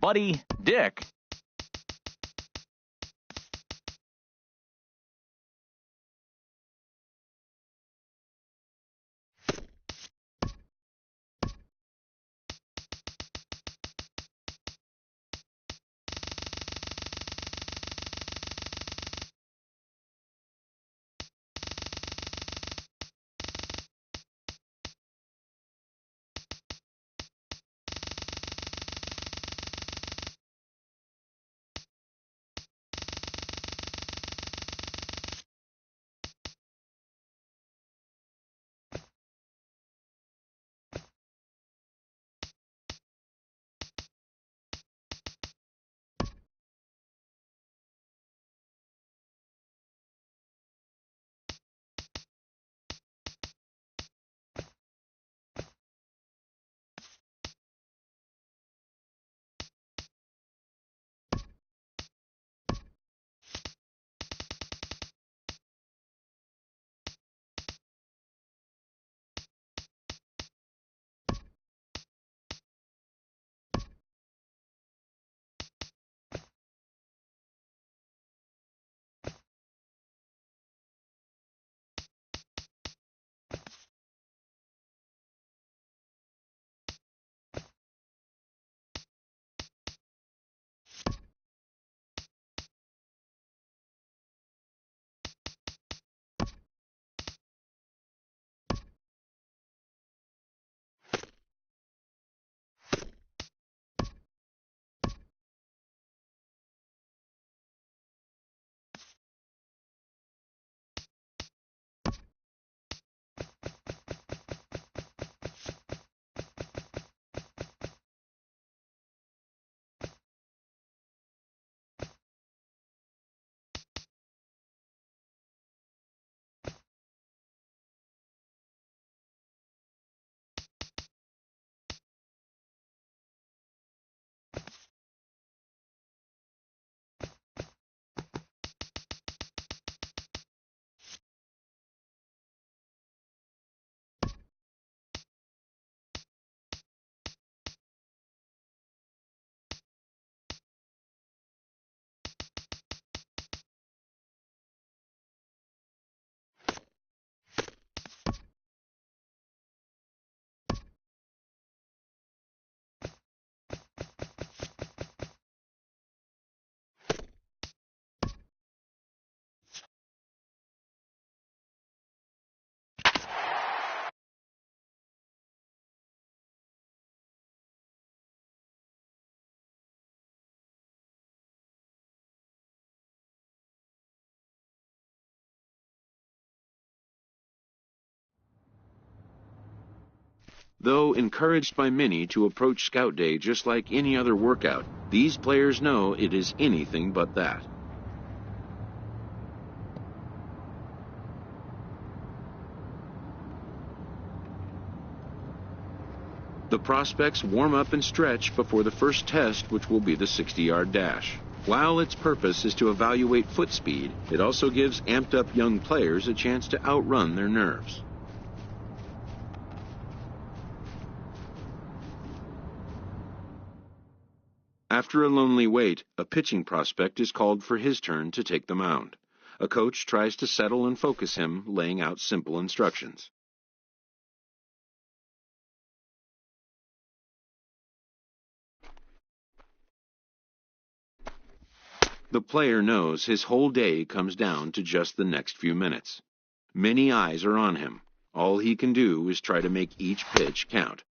buddy, Dick. Though encouraged by many to approach Scout Day just like any other workout, these players know it is anything but that. The prospects warm up and stretch before the first test, which will be the 60-yard dash. While its purpose is to evaluate foot speed, it also gives amped-up young players a chance to outrun their nerves. After a lonely wait, a pitching prospect is called for his turn to take the mound. A coach tries to settle and focus him, laying out simple instructions. The player knows his whole day comes down to just the next few minutes. Many eyes are on him. All he can do is try to make each pitch count.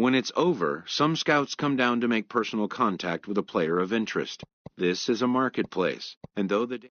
When it's over, some scouts come down to make personal contact with a player of interest. This is a marketplace, and though the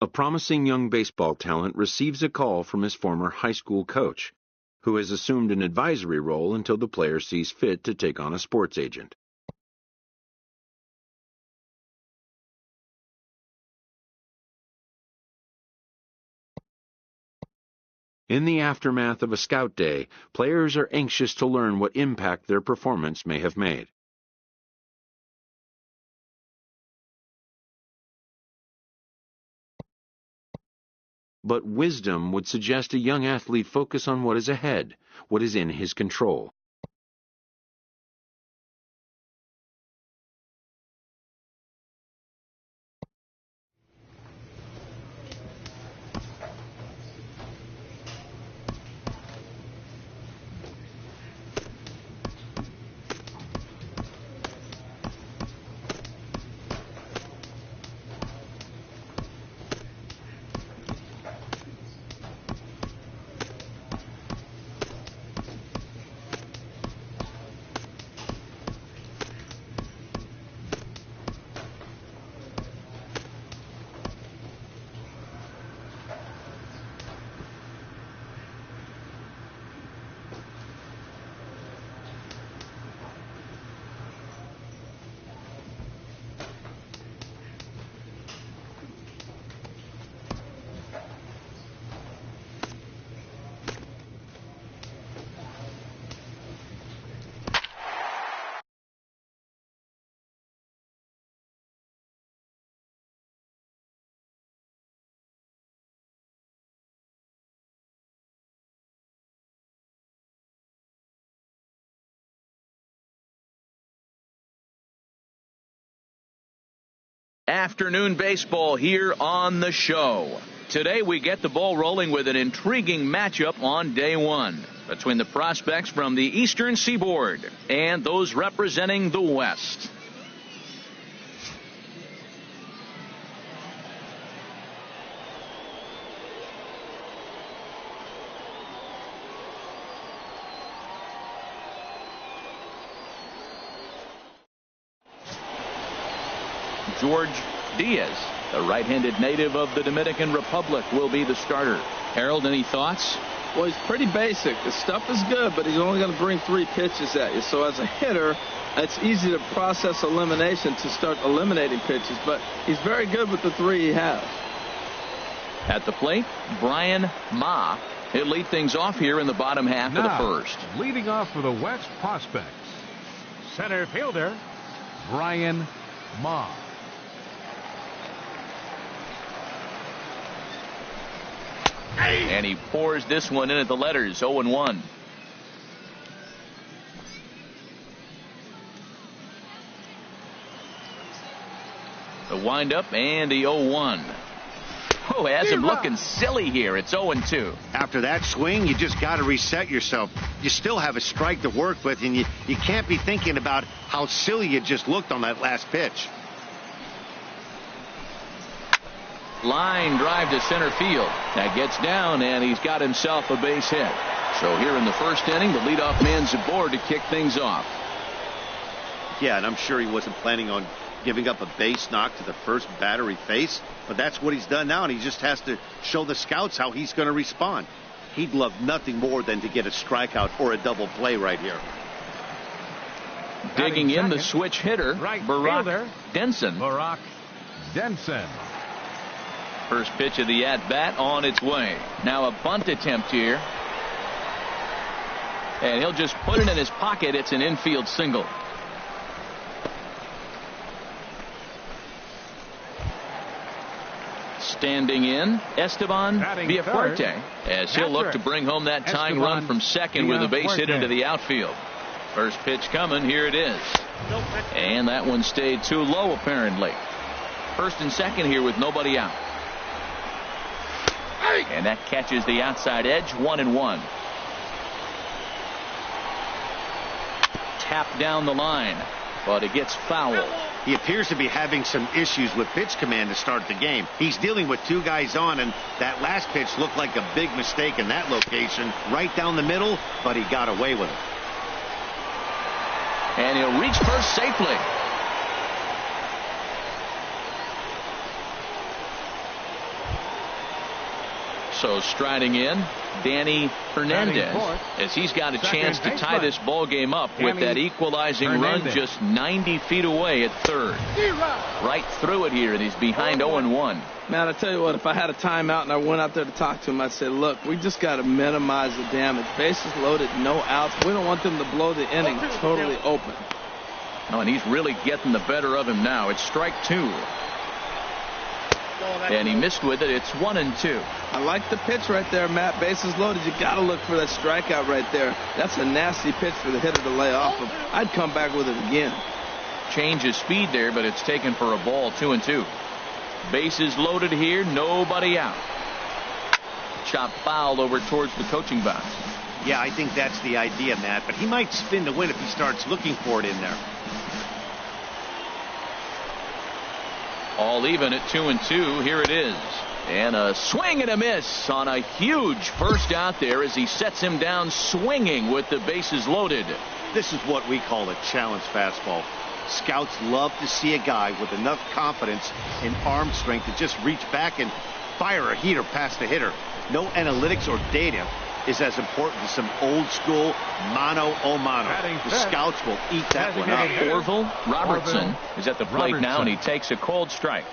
A promising young baseball talent receives a call from his former high school coach, who has assumed an advisory role until the player sees fit to take on a sports agent. In the aftermath of a scout day, players are anxious to learn what impact their performance may have made. But wisdom would suggest a young athlete focus on what is ahead, what is in his control. Afternoon baseball here on the show. Today we get the ball rolling with an intriguing matchup on day one between the prospects from the Eastern Seaboard and those representing the West. George Diaz, the right-handed native of the Dominican Republic, will be the starter. Harold, any thoughts? Well, he's pretty basic. The stuff is good, but he's only going to bring 3 pitches at you. So as a hitter, it's easy to process elimination to start eliminating pitches, but he's very good with the 3 he has. At the plate, Brian Ma. He'll lead things off here in the bottom half of the first. Leading off for the West prospects, center fielder Brian Ma. And he pours this one in at the letters, 0-1. The windup and the 0-1. Oh, has him looking silly here. It's 0-2. After that swing, you just got to reset yourself. You still have a strike to work with, and you can't be thinking about how silly you just looked on that last pitch. Line drive to center field. That gets down, and he's got himself a base hit. So here in the first inning, the leadoff man's aboard to kick things off. Yeah, and I'm sure he wasn't planning on giving up a base knock to the first batter he faced, but that's what he's done now, and he just has to show the scouts how he's going to respond. He'd love nothing more than to get a strikeout or a double play right here. Digging in the switch hitter, Barack Denson. Barack Denson. First pitch of the at-bat on its way. Now a bunt attempt here. And he'll just put it in his pocket. It's an infield single. Standing in, Esteban Batting Villafuerte, third, as he'll look to bring home that tying run from second with a base hit into the outfield. First pitch coming. Here it is. And that one stayed too low, apparently. First and second here with nobody out. And that catches the outside edge. 1-1. Tap down the line, but it gets foul. He appears to be having some issues with pitch command to start the game. He's dealing with two guys on, and that last pitch looked like a big mistake in that location. Right down the middle, but he got away with it. And he'll reach first safely. So striding in, Danny Hernandez, as he's got a chance to tie this ball game up with that equalizing run just 90 feet away at third. Right through it here, and he's behind 0-1. Man, I tell you what, if I had a timeout and I went out there to talk to him, I'd say, look, we just got to minimize the damage. Bases loaded, no outs. We don't want them to blow the inning totally open. Oh, and he's really getting the better of him now. It's strike two. And he missed with it. It's 1-2. I like the pitch right there, Matt. Bases loaded. You got to look for that strikeout right there. That's a nasty pitch for the hitter to lay off of. I'd come back with it again. Change his speed there, but it's taken for a ball. 2-2. Bases loaded here. Nobody out. Chop foul over towards the coaching box. Yeah, I think that's the idea, Matt. But he might spin to win if he starts looking for it in there. All even at 2-2. Here it is. And a swing and a miss on a huge first out there as he sets him down swinging with the bases loaded. This is what we call a challenge fastball. Scouts love to see a guy with enough confidence and arm strength to just reach back and fire a heater past the hitter. No analytics or data is as important as some old school mano-a-mano. The scouts will eat that one up. Orville Robertson is at the plate now, and he takes a cold strike.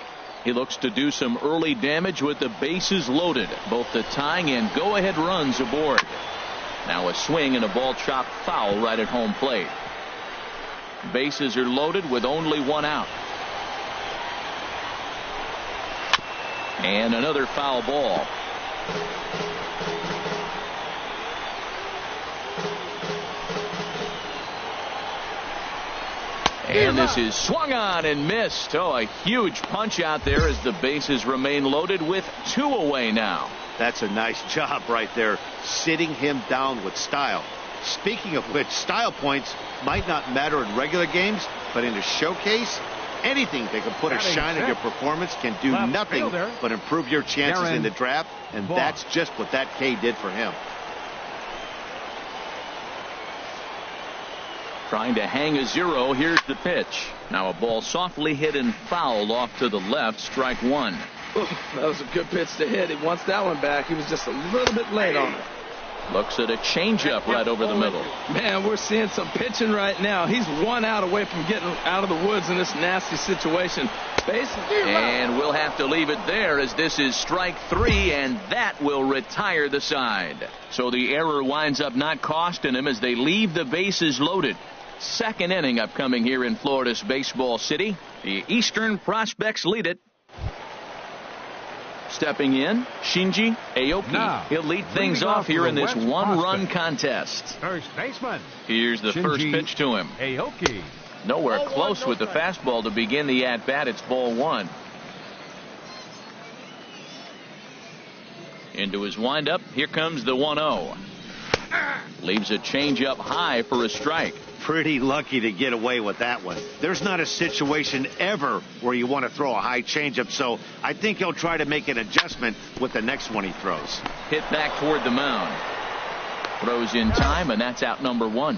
He looks to do some early damage with the bases loaded. Both the tying and go-ahead runs aboard. Now a swing and a ball chopped foul right at home plate. Bases are loaded with only one out. And another foul ball. And this is swung on and missed. Oh, a huge punch out there as the bases remain loaded with two away now. That's a nice job right there, sitting him down with style. Speaking of which, style points might not matter in regular games, but in a showcase, anything that can put a shine on your performance can do nothing but improve your chances in the draft, and that's just what that K did for him. Trying to hang a zero. Here's the pitch. Now a ball softly hit and fouled off to the left. Strike one. That was a good pitch to hit. He wants that one back. He was just a little bit late on it. Looks at a changeup right over the middle. Man, we're seeing some pitching right now. He's 1 out away from getting out of the woods in this nasty situation. And we'll have to leave it there as this is strike three, and that will retire the side. So the error winds up not costing him as they leave the bases loaded. Second inning upcoming here in Florida's Baseball City. The Eastern Prospects lead it. Stepping in, Shinji Aoki. Now, he'll lead things off here in this one-run contest. First baseman. Here's the first pitch to him. Aoki. Nowhere close with the fastball to begin the at-bat. It's ball one. Into his windup. Here comes the 1-0. Leaves a changeup high for a strike. Pretty lucky to get away with that one. There's not a situation ever where you want to throw a high changeup, so I think he'll try to make an adjustment with the next one he throws. Hit back toward the mound. Throws in time, and that's out number one.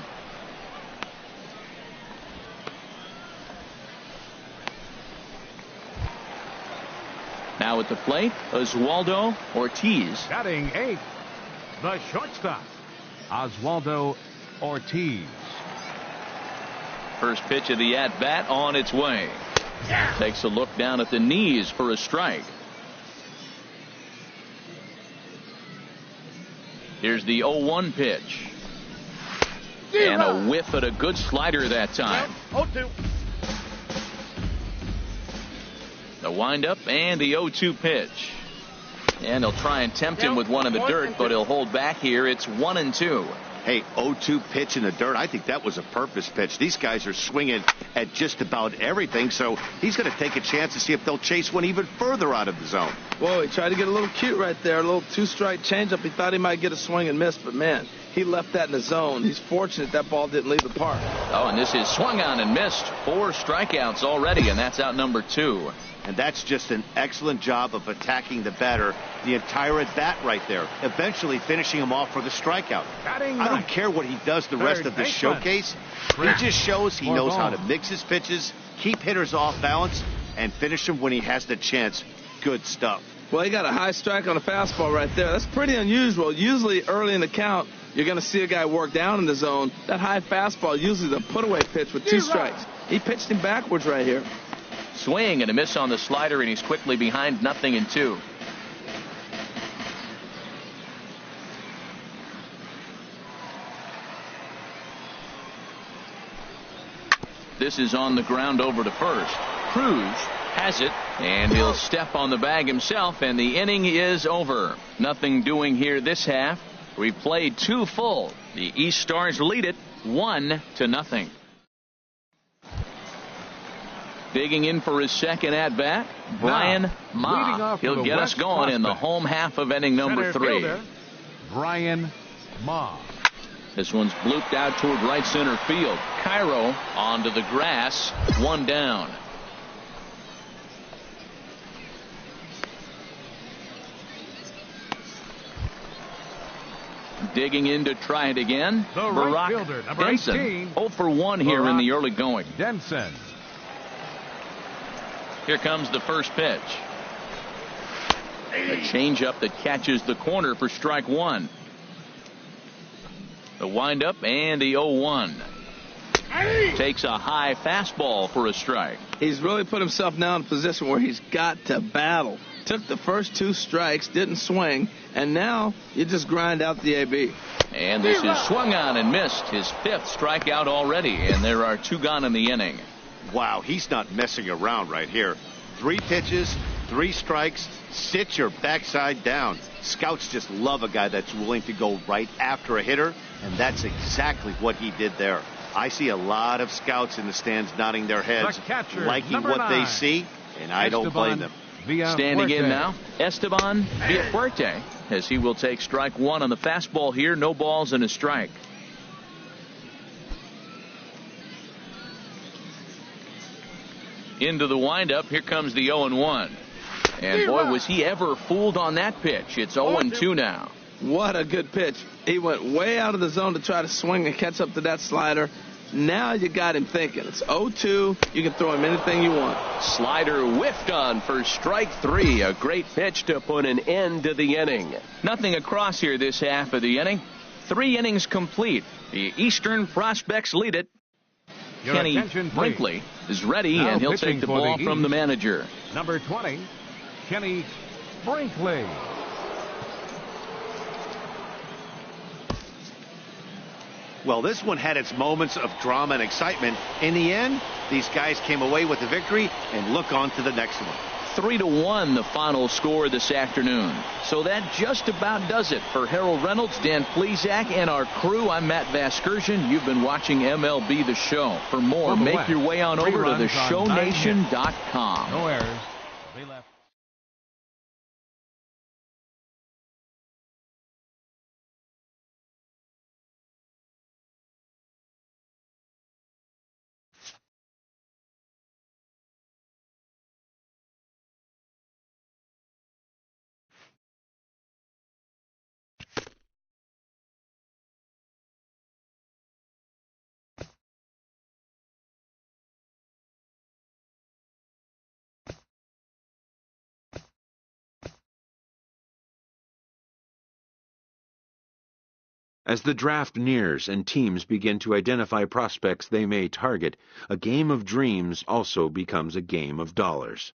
Now at the plate, Oswaldo Ortiz. Batting eighth, the shortstop, Oswaldo Ortiz. First pitch of the at-bat on its way. Takes a look down at the knees for a strike. Here's the 0-1 pitch. And a whiff at a good slider that time. 0-2. The windup and the 0-2 pitch. And he'll try and tempt him with one in the dirt, but he'll hold back here. It's 1-2. Hey, 0-2 pitch in the dirt. I think that was a purpose pitch. These guys are swinging at just about everything, so he's going to take a chance to see if they'll chase one even further out of the zone. Whoa, he tried to get a little cute right there, a little two-strike changeup. He thought he might get a swing and miss, but, man, he left that in the zone. He's fortunate that ball didn't leave the park. Oh, and this is swung on and missed. 4 strikeouts already, and that's out number 2. And that's just an excellent job of attacking the batter the entire at-bat right there, eventually finishing him off for the strikeout. I don't care what he does the rest of this showcase. He just shows he knows how to mix his pitches, keep hitters off balance, and finish them when he has the chance. Good stuff. Well, he got a high strike on a fastball right there. That's pretty unusual. Usually early in the count, you're going to see a guy work down in the zone. That high fastball usually is a put-away pitch with 2 strikes. He pitched him backwards right here. Swing and a miss on the slider, and he's quickly behind 0-2. This is on the ground over to first. Cruz has it, and he'll step on the bag himself, and the inning is over. Nothing doing here this half. We played 2 full. The East Stars lead it 1-0. Digging in for his second at-bat, Brian Ma. He'll get us going in the home half of inning number 3. Brian Ma. This one's blooped out toward right center field. Cairo onto the grass, 1 down. Digging in to try it again. The right fielder, number Denson, 18. 0 for 1 here in the early going. Denson. Here comes the first pitch. A changeup that catches the corner for strike 1. The windup and the 0-1. Takes a high fastball for a strike. He's really put himself now in a position where he's got to battle. Took the first 2 strikes, didn't swing, and now you just grind out the AB. And this is swung on and missed. His 5th strikeout already, and there are 2 gone in the inning. Wow, he's not messing around right here. 3 pitches, 3 strikes, sit your backside down. Scouts just love a guy that's willing to go right after a hitter, and that's exactly what he did there. I see a lot of scouts in the stands nodding their heads, liking what they see, and I don't blame them. Standing in now, Esteban Villafuerte, as he will take strike 1 on the fastball here. No balls and a strike. Into the windup. Here comes the 0-1. And boy, was he ever fooled on that pitch. It's 0-2 now. What a good pitch. He went way out of the zone to try to swing and catch up to that slider. Now you got him thinking. It's 0-2. You can throw him anything you want. Slider whiffed on for strike 3. A great pitch to put an end to the inning. Nothing across here this half of the inning. 3 innings complete. The Eastern Prospects lead it. Kenny Brinkley is ready, and he'll take the ball from the manager. Number 20, Kenny Brinkley. Well, this one had its moments of drama and excitement. In the end, these guys came away with the victory, and look on to the next one. 3-1 the final score this afternoon. So that just about does it for Harold Reynolds, Dan Plesac, and our crew. I'm Matt Vasgersian. You've been watching MLB The Show. For more, make your way on over to theshownation.com. No errors. They left. As the draft nears and teams begin to identify prospects they may target, a game of dreams also becomes a game of dollars.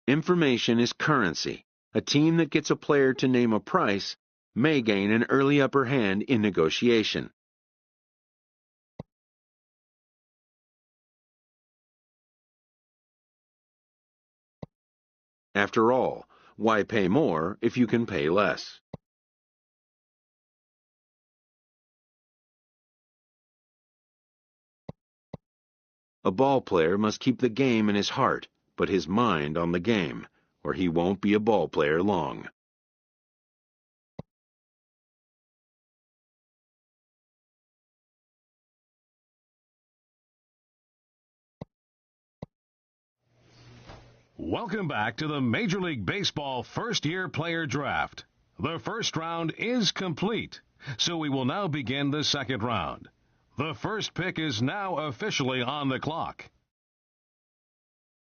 Information is currency. A team that gets a player to name a price may gain an early upper hand in negotiation. After all, why pay more if you can pay less? A ball player must keep the game in his heart, but his mind on the game, or he won't be a ball player long. Welcome back to the Major League Baseball first-year player draft. The first round is complete, so we will now begin the second round. The first pick is now officially on the clock.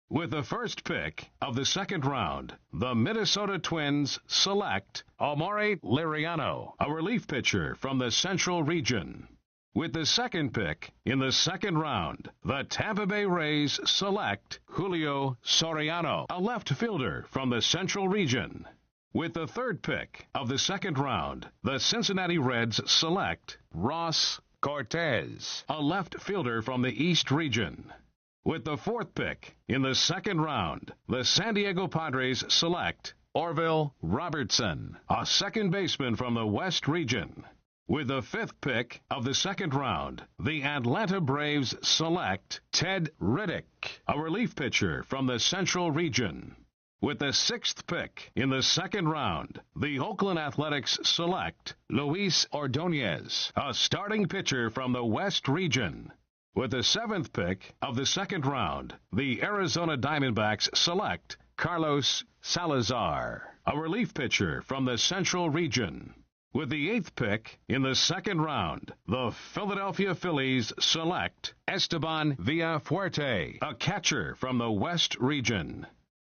With the first pick of the second round, the Minnesota Twins select Amare Liriano, a relief pitcher from the Central Region. With the second pick in the second round, the Tampa Bay Rays select Julio Soriano, a left fielder from the Central Region. With the third pick of the second round, the Cincinnati Reds select Ross Cortez, a left fielder from the East Region. With the fourth pick in the second round, the San Diego Padres select Orville Robertson, a second baseman from the West Region. With the fifth pick of the second round, the Atlanta Braves select Ted Riddick, a relief pitcher from the Central Region. With the sixth pick in the second round, the Oakland Athletics select Luis Ordonez, a starting pitcher from the West Region. With the seventh pick of the second round, the Arizona Diamondbacks select Carlos Salazar, a relief pitcher from the Central Region. With the eighth pick in the second round, the Philadelphia Phillies select Esteban Villafuerte, a catcher from the West Region.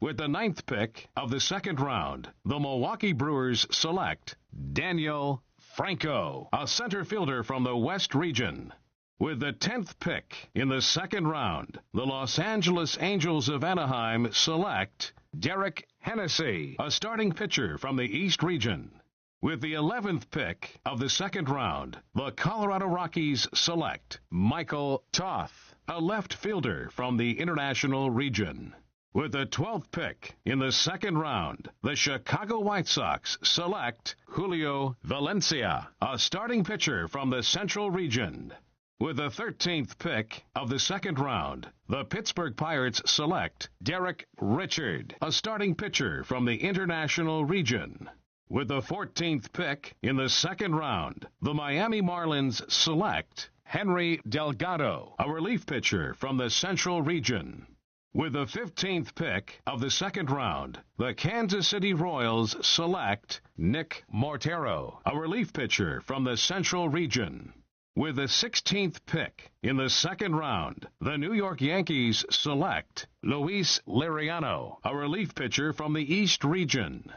With the ninth pick of the second round, the Milwaukee Brewers select Daniel Franco, a center fielder from the West Region. With the 10th pick in the second round, the Los Angeles Angels of Anaheim select Derek Hennessy, a starting pitcher from the East Region. With the 11th pick of the second round, the Colorado Rockies select Michael Toth, a left fielder from the International Region. With the 12th pick in the second round, the Chicago White Sox select Julio Valencia, a starting pitcher from the Central Region. With the 13th pick of the second round, the Pittsburgh Pirates select Derek Richard, a starting pitcher from the International Region. With the 14th pick in the second round, the Miami Marlins select Henry Delgado, a relief pitcher from the Central Region. With the 15th pick of the second round, the Kansas City Royals select Nick Mortero, a relief pitcher from the Central Region. With the 16th pick in the second round, the New York Yankees select Luis Liriano, a relief pitcher from the East Region.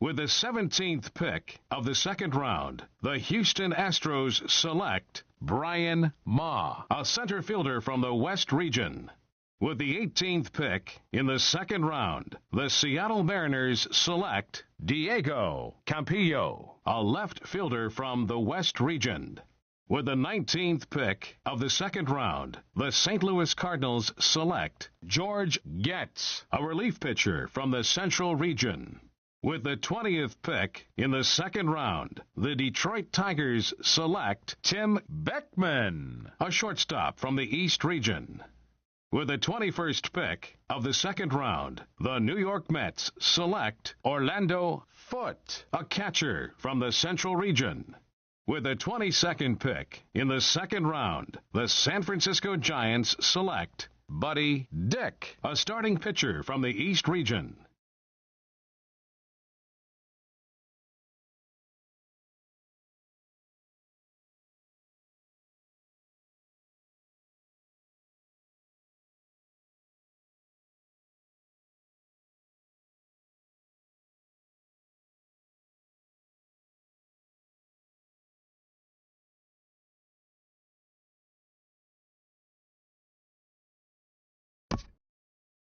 With the 17th pick of the second round, the Houston Astros select Brian Ma, a center fielder from the West Region. With the 18th pick in the second round, the Seattle Mariners select Diego Campillo, a left fielder from the West Region. With the 19th pick of the second round, the St. Louis Cardinals select George Getz, a relief pitcher from the Central Region. With the 20th pick in the second round, the Detroit Tigers select Tim Beckman, a shortstop from the East Region. With the 21st pick of the second round, the New York Mets select Orlando Foote, a catcher from the Central Region. With the 22nd pick in the second round, the San Francisco Giants select Buddy Dick, a starting pitcher from the East Region.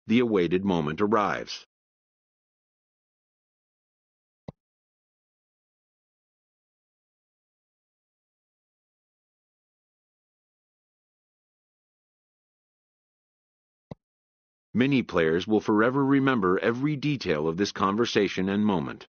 The awaited moment arrives. Many players will forever remember every detail of this conversation and moment.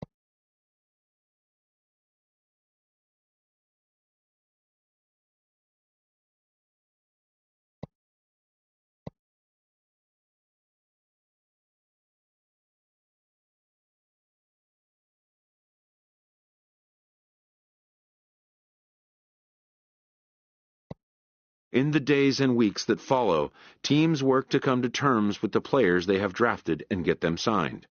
In the days and weeks that follow, teams work to come to terms with the players they have drafted and get them signed.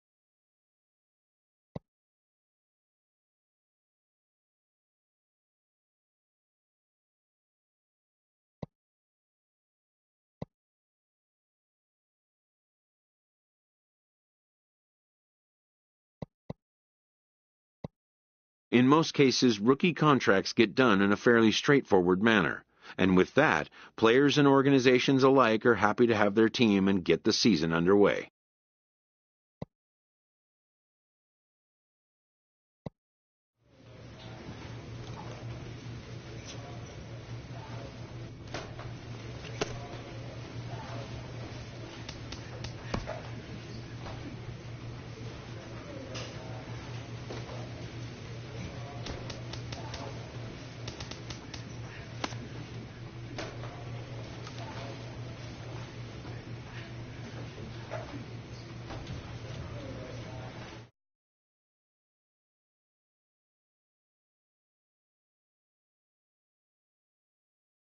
In most cases, rookie contracts get done in a fairly straightforward manner. And with that, players and organizations alike are happy to have their team and get the season underway.